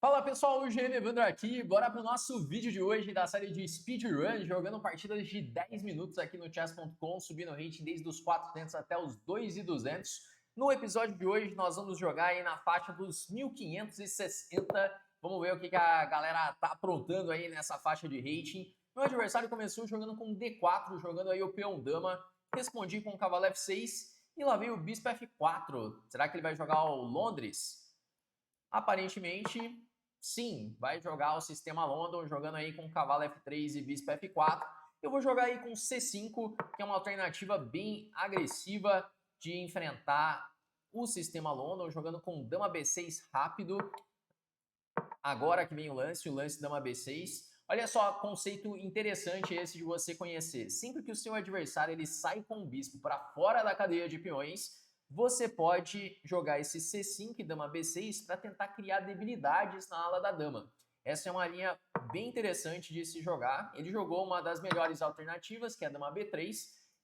Fala pessoal, o GM Evandro aqui, bora pro nosso vídeo de hoje da série de Speedrun, jogando partidas de 10 minutos aqui no chess.com, subindo o rating desde os 400 até os 2.200. No episódio de hoje nós vamos jogar aí na faixa dos 1560, vamos ver o que a galera tá aprontando aí nessa faixa de rating. Meu adversário começou jogando com D4, jogando aí o peão dama, respondi com o cavalo F6 e lá veio o bispo F4. Será que ele vai jogar o Londres? Aparentemente, sim, vai jogar o sistema London, jogando aí com cavalo F3 e bispo F4. Eu vou jogar aí com C5, que é uma alternativa bem agressiva de enfrentar o sistema London, jogando com dama B6 rápido. Agora que vem o lance dama B6. Olha só, conceito interessante esse de você conhecer. Sempre que o seu adversário ele sai com o bispo para fora da cadeia de peões, você pode jogar esse C5 e dama B6 para tentar criar debilidades na ala da dama. Essa é uma linha bem interessante de se jogar. Ele jogou uma das melhores alternativas, que é a dama B3.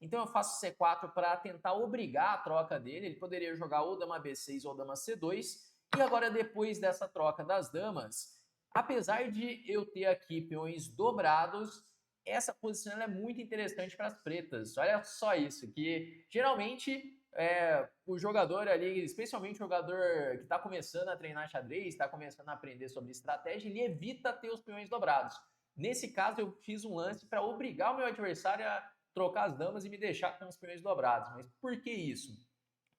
Então eu faço C4 para tentar obrigar a troca dele. Ele poderia jogar ou dama B6 ou dama C2. E agora, depois dessa troca das damas, apesar de eu ter aqui peões dobrados, essa posição é muito interessante para as pretas. Olha só isso, que geralmente o jogador ali, especialmente o jogador que está começando a treinar xadrez, está começando a aprender sobre estratégia, ele evita ter os peões dobrados. Nesse caso, eu fiz um lance para obrigar o meu adversário a trocar as damas e me deixar com os peões dobrados. Mas por que isso?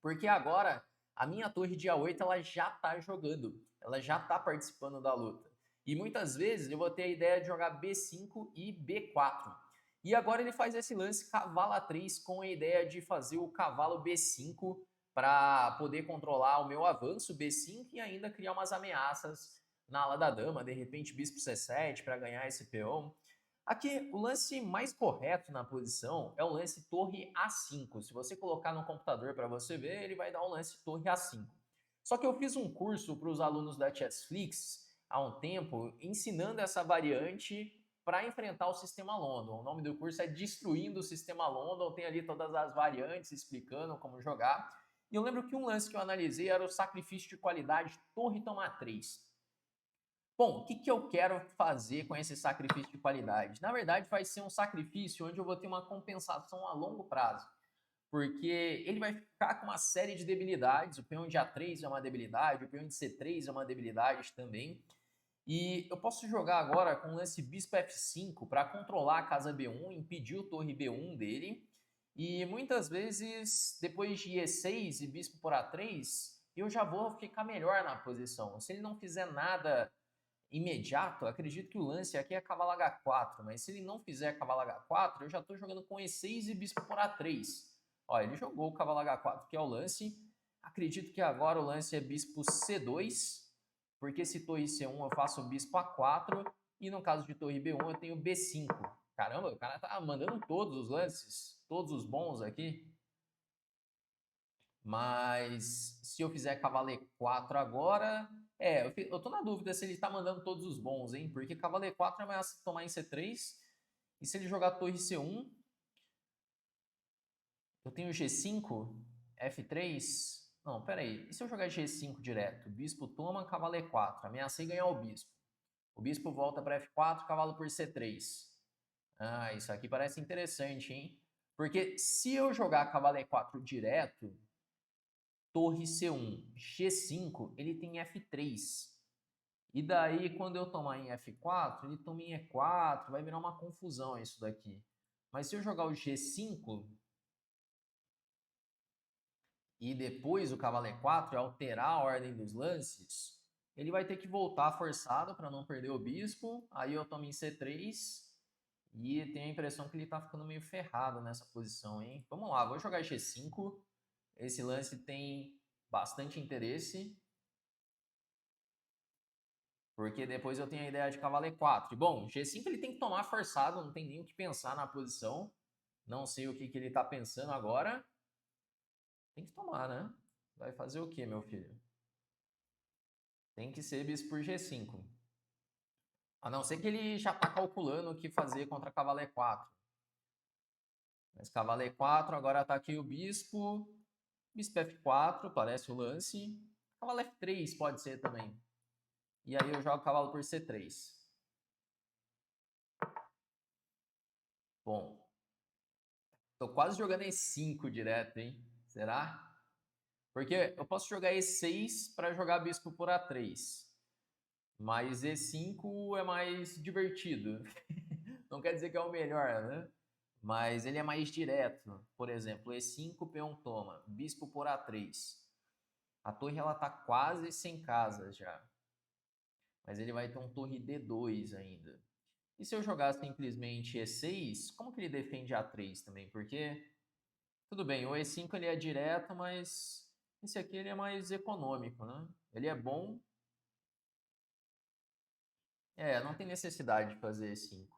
Porque agora a minha torre de A8 ela já está jogando, ela já está participando da luta. E muitas vezes eu vou ter a ideia de jogar B5 e B4. E agora ele faz esse lance cavalo A3 com a ideia de fazer o cavalo B5 para poder controlar o meu avanço B5 e ainda criar umas ameaças na ala da dama, de repente bispo C7 para ganhar esse peão. Aqui, o lance mais correto na posição é o lance torre A5. Se você colocar no computador para você ver, ele vai dar o lance torre A5. Só que eu fiz um curso para os alunos da Chessflix há um tempo, ensinando essa variante para enfrentar o sistema London. O nome do curso é Destruindo o Sistema London, tem ali todas as variantes explicando como jogar. E eu lembro que um lance que eu analisei era o sacrifício de qualidade torre toma 3. Bom, o que eu quero fazer com esse sacrifício de qualidade? Na verdade, vai ser um sacrifício onde eu vou ter uma compensação a longo prazo, porque ele vai ficar com uma série de debilidades. O peão de A3 é uma debilidade, o peão de C3 é uma debilidade também. E eu posso jogar agora com o lance bispo F5 para controlar a casa B1, impedir o torre B1 dele. E muitas vezes, depois de E6 e bispo por A3, eu já vou ficar melhor na posição. Se ele não fizer nada imediato, acredito que o lance aqui é cavalo H4, mas se ele não fizer cavalo H4, eu já estou jogando com E6 e bispo por A3. Ó, ele jogou o cavalo H4, que é o lance. Acredito que agora o lance é bispo C2, porque se torre C1 eu faço bispo A4, e no caso de torre B1 eu tenho B5. Caramba, o cara tá mandando todos os lances, todos os bons aqui. Mas se eu fizer cavalo E4 agora... eu tô na dúvida se ele tá mandando todos os bons, hein? Porque cavalo E4 é ameaça tomar em C3. E se ele jogar torre C1... Eu tenho G5, F3... Não, pera aí. E se eu jogar G5 direto? Bispo toma, cavalo E4. Ameacei ganhar o bispo. O bispo volta para F4, cavalo por C3. Ah, isso aqui parece interessante, hein? Porque se eu jogar cavalo E4 direto... Torre C1, G5, ele tem F3. E daí, quando eu tomar em F4, ele toma em E4, vai virar uma confusão isso daqui. Mas se eu jogar o G5 e depois o cavalo E4 e alterar a ordem dos lances, ele vai ter que voltar forçado para não perder o bispo. Aí eu tomo em C3 e tenho a impressão que ele está ficando meio ferrado nessa posição, hein? Vamos lá, vou jogar G5. Esse lance tem bastante interesse, porque depois eu tenho a ideia de cavalo E4. E, bom, G5 ele tem que tomar forçado, não tem nem o que pensar na posição. Não sei o que ele está pensando agora. Tem que tomar, né? Vai fazer o que, meu filho? Tem que ser bispo por G5. A não ser que ele já está calculando o que fazer contra cavalo E4. Mas cavalo E4, agora está aqui o bispo. Bispo F4, parece o lance. Cavalo F3 pode ser também. E aí eu jogo o cavalo por C3. Bom, tô quase jogando E5 direto, hein? Será? Porque eu posso jogar E6 para jogar bispo por A3. Mas E5 é mais divertido. Não quer dizer que é o melhor, né? Mas ele é mais direto. Por exemplo, E5, peão toma, bispo por A3. A torre ela tá quase sem casas já. Mas ele vai ter um torre D2 ainda. E se eu jogar simplesmente E6, como que ele defende A3 também? Porque, tudo bem, o E5 ele é direto, mas esse aqui ele é mais econômico, né? Ele é bom. Não tem necessidade de fazer E5.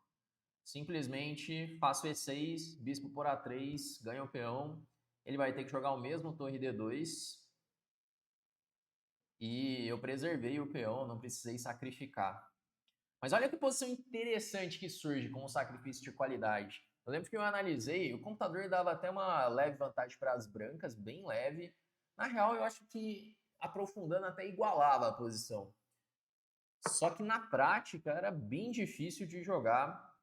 Simplesmente faço E6, bispo por A3, ganho o peão. Ele vai ter que jogar o mesmo torre D2. E eu preservei o peão, não precisei sacrificar. Mas olha que posição interessante que surge com o sacrifício de qualidade. Eu lembro que eu analisei, o computador dava até uma leve vantagem para as brancas, bem leve. Na real, eu acho que aprofundando até igualava a posição. Só que na prática era bem difícil de jogar.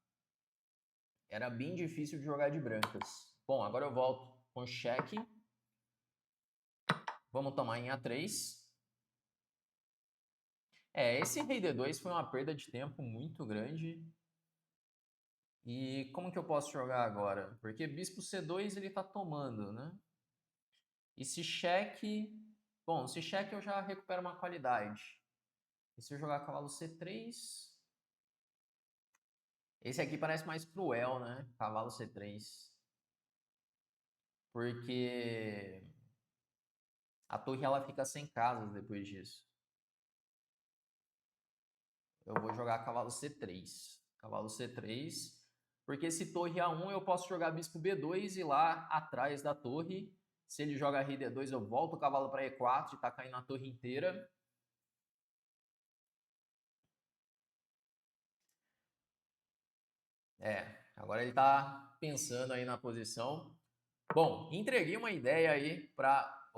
Era bem difícil de jogar de brancas. Bom, agora eu volto com cheque. Vamos tomar em A3. Esse rei D2 foi uma perda de tempo muito grande. E como que eu posso jogar agora? Porque bispo C2 ele tá tomando, né? E se cheque... Bom, se cheque eu já recupero uma qualidade. E se eu jogar cavalo C3... Esse aqui parece mais cruel, né? Cavalo C3. Porque a torre ela fica sem casas depois disso. Eu vou jogar cavalo C3. Cavalo C3. Porque se torre A1 eu posso jogar bispo B2 e lá atrás da torre, se ele joga rei D2 eu volto o cavalo para E4 e tá caindo a torre inteira. Agora ele tá pensando aí na posição. Bom, entreguei uma ideia aí para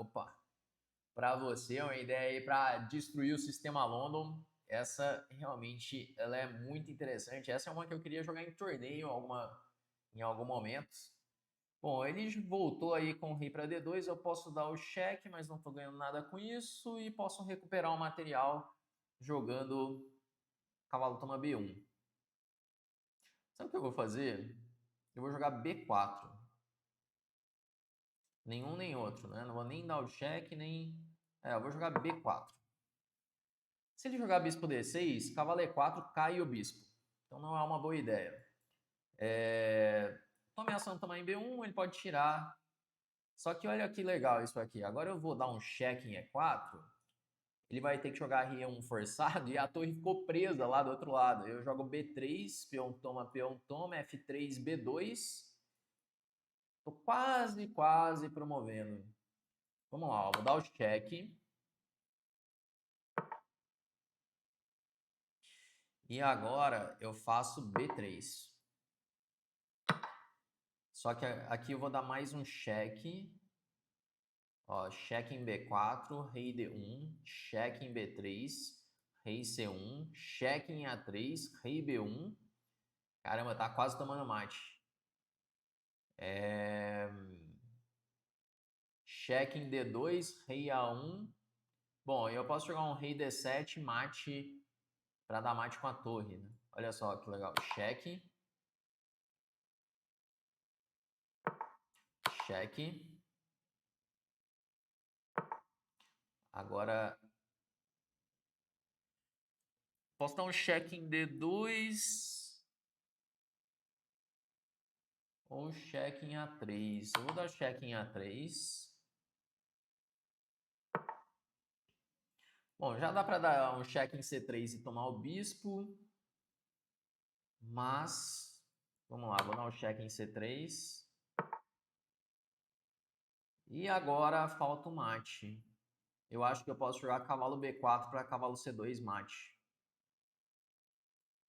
você, uma ideia aí para destruir o sistema London. Essa realmente ela é muito interessante. Essa é uma que eu queria jogar em torneio em algum momento. Bom, ele voltou aí com o rei para D2, eu posso dar o cheque, mas não estou ganhando nada com isso. E posso recuperar o material jogando cavalo toma B1. Sabe o que eu vou fazer? Eu vou jogar B4. Nenhum nem outro, né? Não vou nem dar o cheque, nem... eu vou jogar B4. Se ele jogar bispo D6, cavalo E4, cai o bispo. Então não é uma boa ideia. Tô ameaçando também B1, ele pode tirar. Só que olha que legal isso aqui. Agora eu vou dar um cheque em E4. Ele vai ter que jogar R1 forçado e a torre ficou presa lá do outro lado. Eu jogo B3, peão toma, F3, B2. Tô quase promovendo. Vamos lá, vou dar o cheque. E agora eu faço B3. Só que aqui eu vou dar mais um cheque. Ó, cheque em B4, rei D1, cheque em B3, rei C1, cheque em A3, rei B1. Caramba, tá quase tomando mate. Cheque em D2, rei A1. Bom, eu posso jogar um rei D7, mate, para dar mate com a torre, né? Olha só que legal. Cheque. Cheque. Agora, posso dar um cheque em D2 ou cheque em A3. Eu vou dar cheque em A3. Bom, já dá para dar um cheque em C3 e tomar o bispo. Mas, vamos lá, vou dar um cheque em C3. E agora falta o mate. Eu acho que eu posso jogar cavalo B4 para cavalo C2 mate.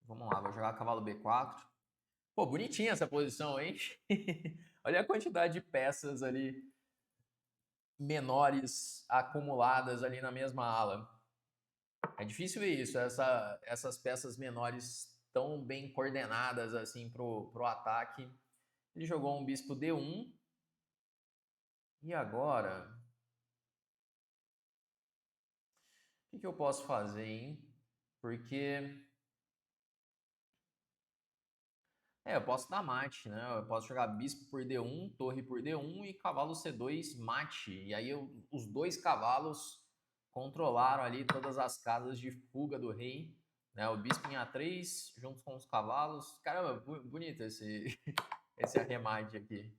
Vamos lá, vou jogar cavalo B4. Pô, bonitinha essa posição, hein? Olha a quantidade de peças ali menores acumuladas ali na mesma ala. É difícil ver isso, essas peças menores tão bem coordenadas assim pro ataque. Ele jogou um bispo D1. E agora, o que eu posso fazer, hein? Porque eu posso dar mate, né? Eu posso jogar bispo por D1, torre por D1 e cavalo C2 mate. E aí os dois cavalos controlaram ali todas as casas de fuga do rei. Né? O bispo em A3 junto com os cavalos. Caramba, bonito esse arremate aqui.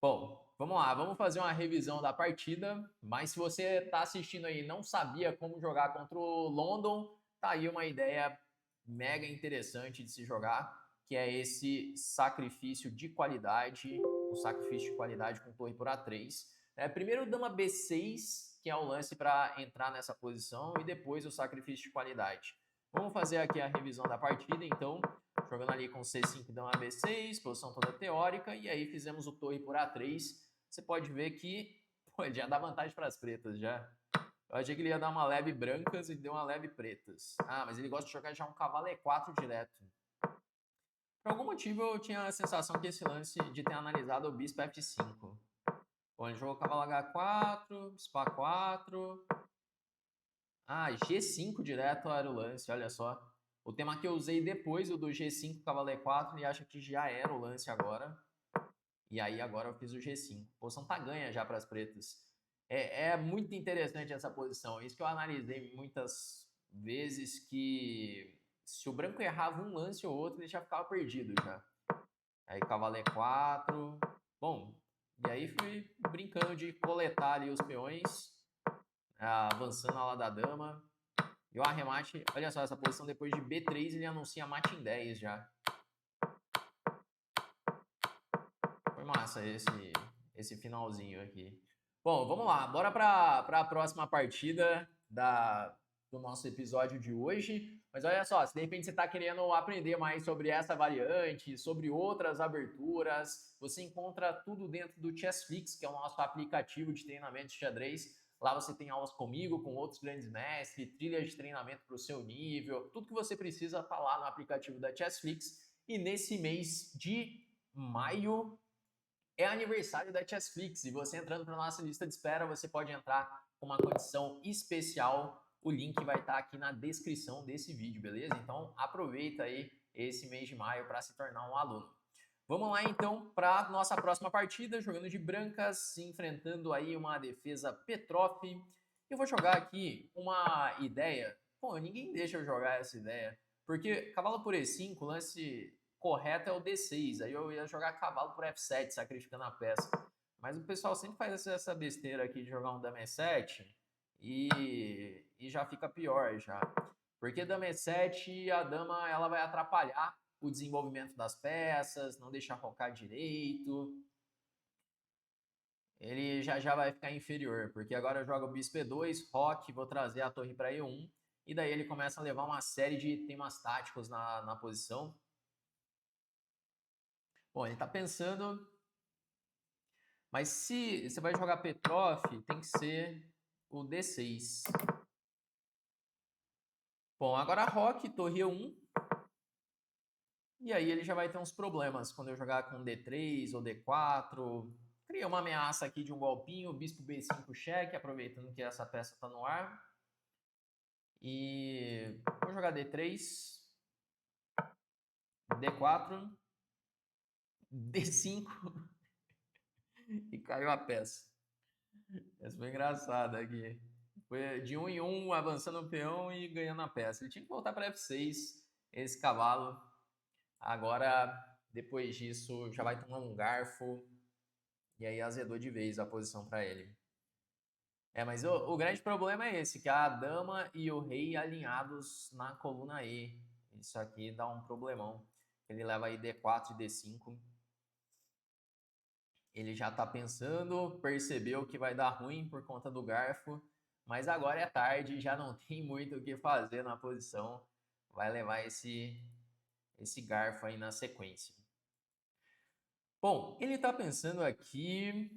Bom, vamos lá, vamos fazer uma revisão da partida. Mas se você está assistindo aí e não sabia como jogar contra o London, tá aí uma ideia mega interessante de se jogar, que é esse sacrifício de qualidade, o sacrifício de qualidade com torre por A3. Primeiro dama B6, que é o lance para entrar nessa posição, e depois o sacrifício de qualidade. Vamos fazer aqui a revisão da partida, então, jogando ali com C5 dama B6, posição toda teórica, e aí fizemos o torre por A3. Você pode ver que ele já dá vantagem para as pretas, já. Eu achei que ele ia dar uma leve brancas e deu uma leve pretas. Ah, mas ele gosta de jogar já um cavalo E4 direto. Por algum motivo eu tinha a sensação que esse lance de ter analisado o bispo F5. Bom, ele jogou cavalo H4, bispo A4. Ah, G5 direto era o lance, olha só. O tema que eu usei depois, o do G5 cavalo E4, ele acha que já era o lance agora. E aí agora eu fiz o G5. A posição tá ganha já para as pretas. É muito interessante essa posição. Isso que eu analisei muitas vezes, que se o branco errava um lance ou outro, ele já ficava perdido já. Aí cavalo E4. Bom, e aí fui brincando de coletar ali os peões, avançando a lá da dama. E o arremate, olha só, essa posição depois de B3 ele anuncia mate em 10 já. Foi massa esse finalzinho aqui. Bom, vamos lá, bora para a próxima partida do nosso episódio de hoje. Mas olha só, se de repente você está querendo aprender mais sobre essa variante, sobre outras aberturas, você encontra tudo dentro do Chessflix, que é o nosso aplicativo de treinamento de xadrez. Lá você tem aulas comigo, com outros grandes mestres, trilhas de treinamento para o seu nível, tudo que você precisa está lá no aplicativo da Chessflix. E nesse mês de maio é aniversário da Chessflix, e você entrando para nossa lista de espera, você pode entrar com uma condição especial. O link vai estar aqui na descrição desse vídeo, beleza? Então aproveita aí esse mês de maio para se tornar um aluno. Vamos lá então para nossa próxima partida, jogando de brancas, enfrentando aí uma defesa Petrov. Eu vou jogar aqui uma ideia. Pô, ninguém deixa eu jogar essa ideia, porque cavalo por E5, lance correto é o D6. Aí eu ia jogar cavalo por F7, sacrificando a peça. Mas o pessoal sempre faz essa besteira aqui de jogar um dama E7 e já fica pior já. Porque dama E7, a dama ela vai atrapalhar o desenvolvimento das peças, não deixar rocar direito. Ele já vai ficar inferior, porque agora eu jogo bispo E2, roque, vou trazer a torre para E1, e daí ele começa a levar uma série de temas táticos na posição. Bom, ele está pensando, mas se você vai jogar Petrov, tem que ser o D6. Bom, agora roque, torre E1, e aí ele já vai ter uns problemas quando eu jogar com D3 ou D4. Cria uma ameaça aqui de um golpinho, bispo B5 cheque, aproveitando que essa peça está no ar. E vou jogar D3, D4, D5 e caiu a peça. Essa foi engraçada aqui. Foi de 1 em 1, avançando o peão e ganhando a peça. Ele tinha que voltar para F6, esse cavalo. Agora, depois disso, já vai tomar um garfo. E aí azedou de vez a posição para ele. Mas o grande problema é esse, que a dama e o rei alinhados na coluna E. Isso aqui dá um problemão. Ele leva aí D4 e D5. Ele já está pensando, percebeu que vai dar ruim por conta do garfo, mas agora é tarde, já não tem muito o que fazer na posição. Vai levar esse garfo aí na sequência. Bom, ele está pensando aqui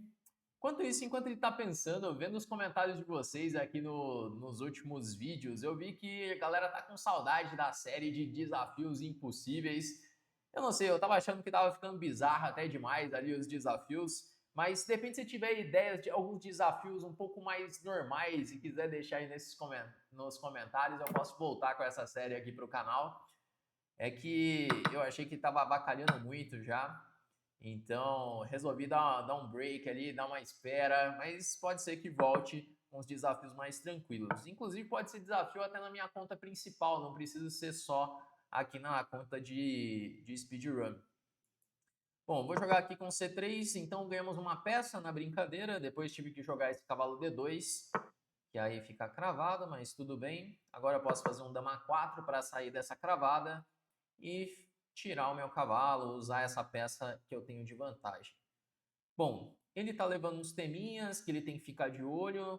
Enquanto isso, enquanto ele tá pensando, vendo os comentários de vocês aqui nos últimos vídeos, eu vi que a galera tá com saudade da série de desafios impossíveis. Eu não sei, eu tava achando que tava ficando bizarro até demais ali os desafios, mas de repente se tiver ideias de alguns desafios um pouco mais normais e quiser deixar aí nos comentários, eu posso voltar com essa série aqui pro canal. É que eu achei que tava avacalhando muito já. Então, resolvi dar um break ali, dar uma espera, mas pode ser que volte com os desafios mais tranquilos. Inclusive, pode ser desafio até na minha conta principal, não precisa ser só aqui na conta de speedrun. Bom, vou jogar aqui com C3, então ganhamos uma peça na brincadeira, depois tive que jogar esse cavalo D2, que aí fica cravado, mas tudo bem. Agora eu posso fazer um dama 4 para sair dessa cravada e tirar o meu cavalo, usar essa peça que eu tenho de vantagem. Bom, ele está levando uns teminhas que ele tem que ficar de olho.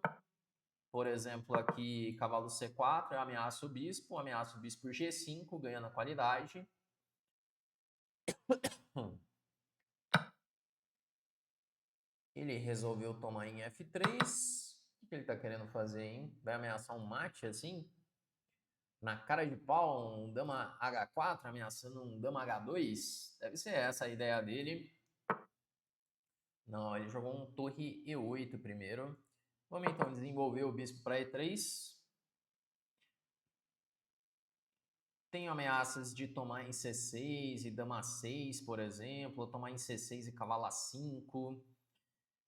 Por exemplo, aqui cavalo C4, eu ameaço o bispo por G5, ganhando a qualidade. Ele resolveu tomar em F3. O que ele está querendo fazer, hein? Vai ameaçar um mate assim? Na cara de pau, um dama H4 ameaçando um dama H2? Deve ser essa a ideia dele. Não, ele jogou um torre E8 primeiro. Vamos então desenvolver o bispo para E3. Tem ameaças de tomar em C6 e dama 6, por exemplo, ou tomar em C6 e cavalo A5.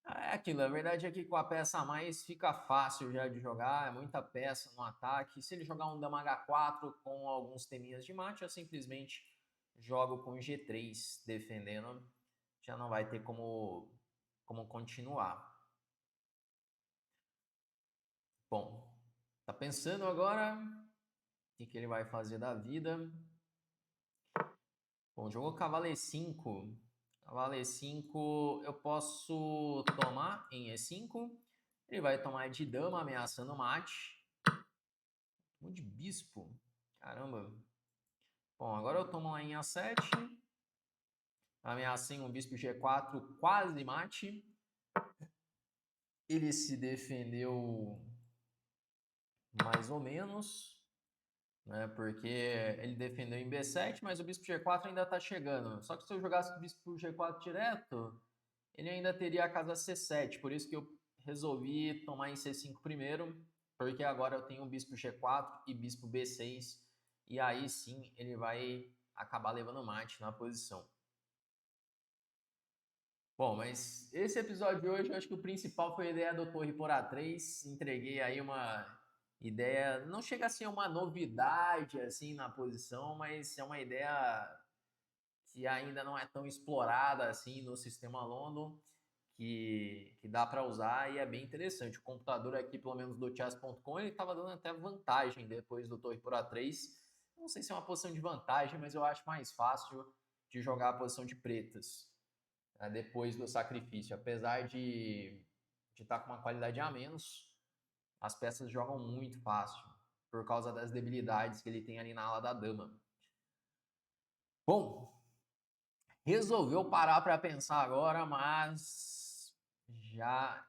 É aquilo, a verdade é que com a peça a mais fica fácil já de jogar, é muita peça no ataque. Se ele jogar um dama H4 com alguns teminhas de mate, eu simplesmente jogo com G3 defendendo. Já não vai ter como continuar. Bom, tá pensando agora o que ele vai fazer da vida. Bom, jogou cavalo E5. Cavalo E5 eu posso tomar em E5. Ele vai tomar de dama, ameaçando mate. Tomou de bispo. Caramba. Bom, agora eu tomo lá em A7. Ameacei um bispo G4, quase mate. Ele se defendeu mais ou menos, né? Porque ele defendeu em B7, mas o bispo G4 ainda está chegando. Só que se eu jogasse o bispo G4 direto, ele ainda teria a casa C7. Por isso que eu resolvi tomar em C5 primeiro, porque agora eu tenho o bispo G4 e bispo B6, e aí sim ele vai acabar levando mate na posição. Bom, mas esse episódio de hoje, eu acho que o principal foi a ideia do torre por A3. Entreguei aí uma ideia, não chega a ser uma novidade assim na posição, mas é uma ideia que ainda não é tão explorada assim no sistema London, que dá para usar e é bem interessante. O computador aqui, pelo menos do chess.com, ele estava dando até vantagem depois do torre por A3. Não sei se é uma posição de vantagem, mas eu acho mais fácil de jogar a posição de pretas, né, depois do sacrifício. Apesar de estar com uma qualidade a menos, as peças jogam muito fácil, por causa das debilidades que ele tem ali na ala da dama. Bom, resolveu parar para pensar agora, mas já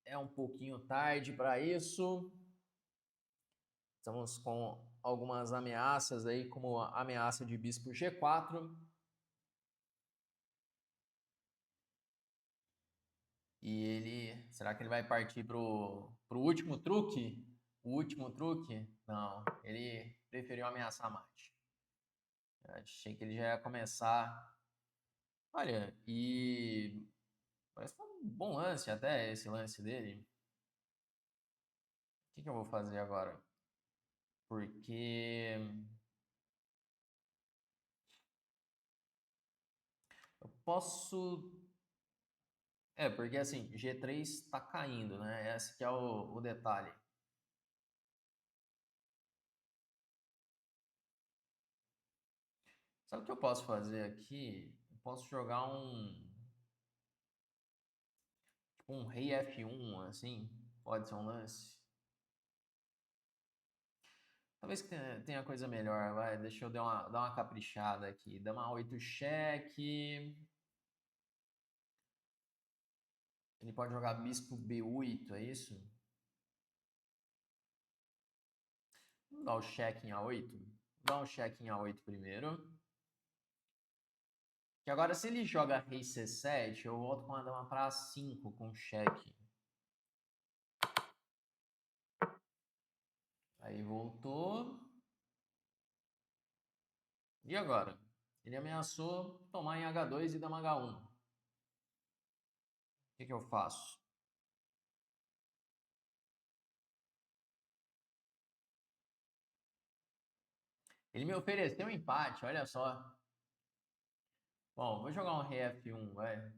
é um pouquinho tarde para isso. Estamos com algumas ameaças aí, como a ameaça de bispo G4. E ele, será que ele vai partir pro último truque? O último truque? Não, ele preferiu ameaçar mate. Eu achei que ele já ia começar. Olha, e parece que foi um bom lance até esse lance dele. O que eu vou fazer agora? Porque eu posso. É, porque assim, G3 tá caindo, né? Esse que é o detalhe. Sabe o que eu posso fazer aqui? Eu posso jogar um rei F1, assim. Pode ser um lance. Talvez que tenha coisa melhor, vai. Deixa eu dar uma caprichada aqui. Dama 8 cheque. Ele pode jogar bispo B8, é isso? Vamos dar o cheque em A8? Vou dar um cheque em A8 primeiro. Que agora, se ele joga rei C7, eu volto com a dama para A5 com cheque. Aí voltou. E agora? Ele ameaçou tomar em H2 e dama H1. O que eu faço? Ele me ofereceu um empate, olha só. Bom, vou jogar um rei F1, vai.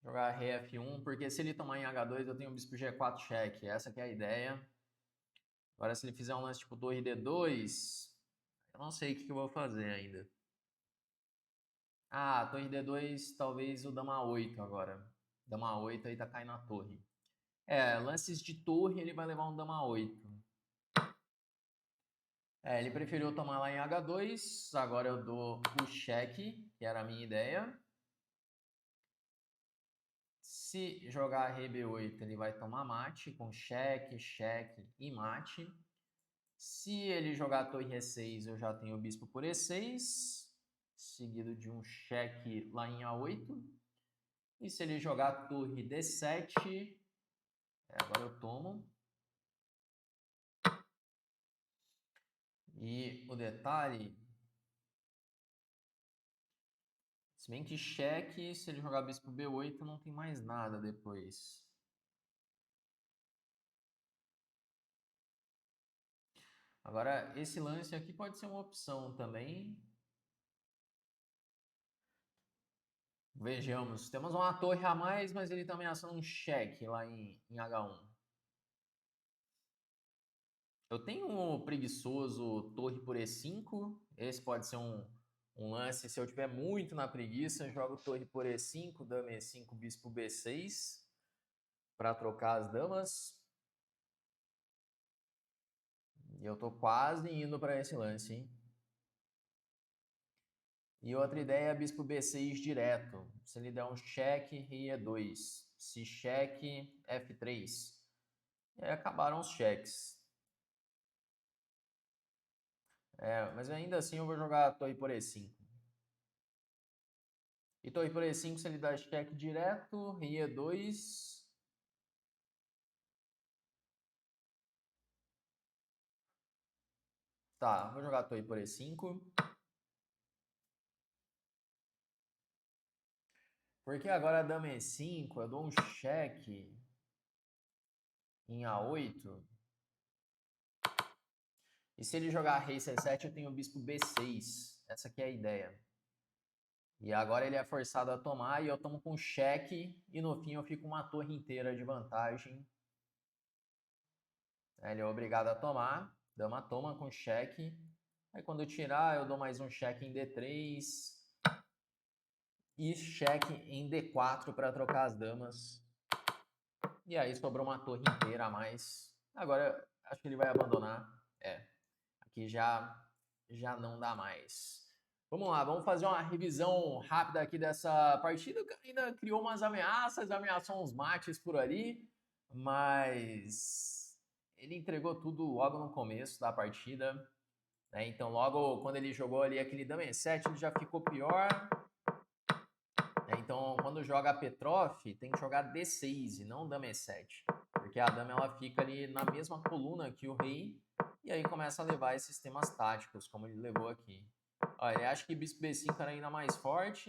Jogar rei F1, porque se ele tomar em H2, eu tenho o bispo G4 cheque. Essa que é a ideia. Agora, se ele fizer um lance tipo torre D2, eu não sei o que eu vou fazer ainda. Ah, torre D2, talvez o dama 8 agora. Dama 8 aí tá caindo a torre. É, lances de torre, ele vai levar um dama 8. É, ele preferiu tomar lá em H2, agora eu dou o cheque, que era a minha ideia. Se jogar rei B8, ele vai tomar mate, com cheque, cheque e mate. Se ele jogar torre E6, eu já tenho o bispo por E6, seguido de um cheque lá em A8. E se ele jogar torre D7, agora eu tomo. E o detalhe, se bem que cheque, se ele jogar bispo B8, não tem mais nada depois. Agora, esse lance aqui pode ser uma opção também. Vejamos, temos uma torre a mais, mas ele está ameaçando um cheque lá em H1. Eu tenho um preguiçoso torre por E5, esse pode ser um lance, se eu tiver muito na preguiça, jogo torre por E5, dama E5, bispo B6, para trocar as damas. E eu tô quase indo para esse lance, hein? E outra ideia é bispo B6 direto. Se ele der um cheque, rei E2. Se cheque, F3. E aí acabaram os cheques. É, mas ainda assim eu vou jogar torre por E5. E torre por E5, se ele dá cheque direto, rei E2. Tá, vou jogar torre por E5. Porque agora a dama E5, eu dou um cheque em A8. E se ele jogar rei C7, eu tenho o bispo B6. Essa aqui é a ideia. E agora ele é forçado a tomar e eu tomo com cheque. E no fim eu fico uma torre inteira de vantagem. Ele é obrigado a tomar. Dama toma com cheque. Aí quando eu tirar, eu dou mais um cheque em D3. E cheque em D4 para trocar as damas. E aí sobrou uma torre inteira a mais. Agora acho que ele vai abandonar. Aqui já não dá mais. Vamos lá, vamos fazer uma revisão rápida aqui dessa partida. O cara ainda criou umas ameaças, ameaçou uns mates por ali, mas ele entregou tudo logo no começo da partida. Né? Então logo quando ele jogou ali aquele dama E7, ele já ficou pior. Então quando joga a Petrov, tem que jogar D6 e não dama E7. Porque a dama ela fica ali na mesma coluna que o rei, e aí começa a levar esses temas táticos, como ele levou aqui. Ó, ele acha que bispo B5 era ainda mais forte,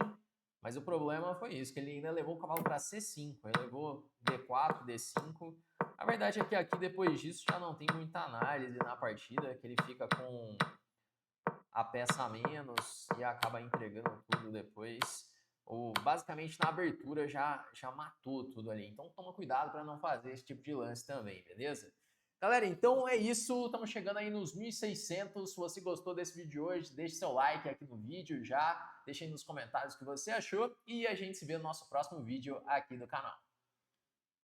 mas o problema foi isso, que ele ainda levou o cavalo para C5, ele levou D4, D5. A verdade é que aqui, depois disso, já não tem muita análise na partida, que ele fica com a peça a menos e acaba entregando tudo depois. Ou basicamente na abertura já matou tudo ali. Então toma cuidado para não fazer esse tipo de lance também, beleza? Galera, então é isso. Estamos chegando aí nos 1.600. Se você gostou desse vídeo de hoje, deixe seu like aqui no vídeo já. Deixe aí nos comentários o que você achou. E a gente se vê no nosso próximo vídeo aqui do canal.